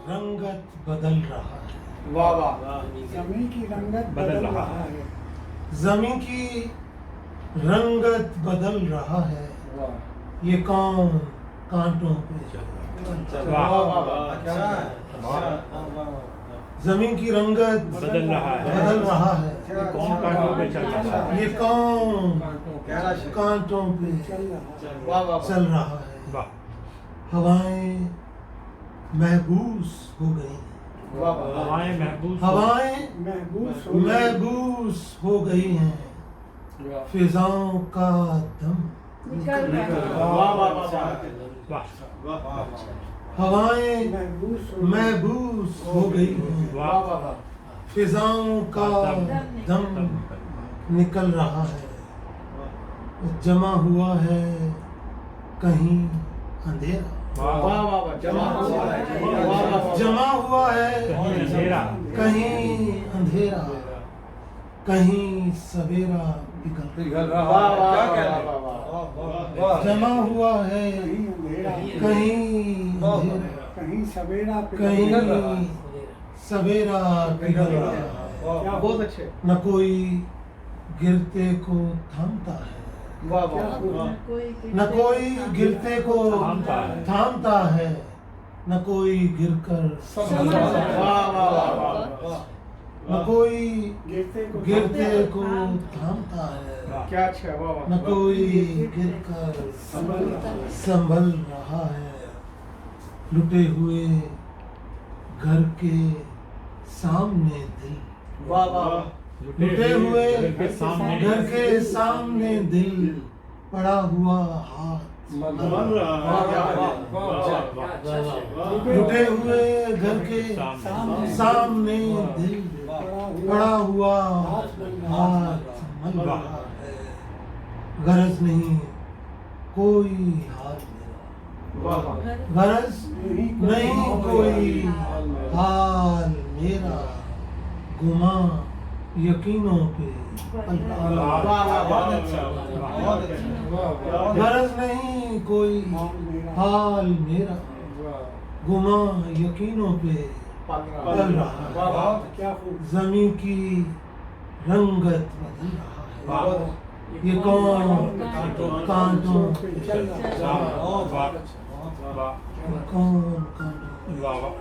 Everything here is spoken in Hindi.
रंगत बदल रहा है। वाह वाह। जमीन की रंगत बदल रहा है। जमीन की रंगत बदल रहा है। ये कौन कांटों पे वाह वाह वाह। जमीन की रंगत बदल रहा है। बदल रहा है। कौन कांटों पे चल रहा है? ये कौन कांटों पे वाह वाह। चल रहा है। वाह हवाएं महबूस हो गई हैं। वाह वाह। हवाएं महबूस हवाएं महबूस हो महबूस हो गई हैं। फिजाओं का दम वाह वाह वाह। वाह हवाएं महबूस महबूस हो गई हैं। वाह वाह। फिजाओं का दम निकल रहा है। जमा हुआ है कहीं अंधेरा। वाह वाह वाह। जमा हुआ है। जमा हुआ है कहीं अंधेरा। कहीं अंधेरा, कहीं सवेरा पिघल वाह वाह वाह। जमा हुआ है कहीं अंधेरा कहीं अंधेरा, कहीं सवेरा कहीं सवेरा पिघल रहा है। बहुत अच्छे। न कोई गिरते को थामता है। वाह वाह। न कोई गिरते को थामता है, न कोई गिरकर वाह वाह वाह। न कोई गिरते गिरते को थामता है, क्या अच्छा। वाह वाह। न कोई गिरकर संभल रहा है। लुटे हुए घर के सामने दिल, वाह वाह। लुटे हुए घर के सामने घर के सामने दिल, पड़ा हुआ हाथ लुटे हुए घर के सामने दिल, पड़ा हुआ हाथ मल रहा है। गरज नहीं कोई हाल मेरा, गरज नहीं कोई हाल मेरा, गुमा यकीनों पे पल रहा है। गरज नहीं कोई हाल मेरा, गुमा यकीनों पे पल रहा है। क्या खूब जमीन की रंगत बदल रहा है। ये कौन कांटों पे चल रहा है। कौन कांटों पे वाह वाह।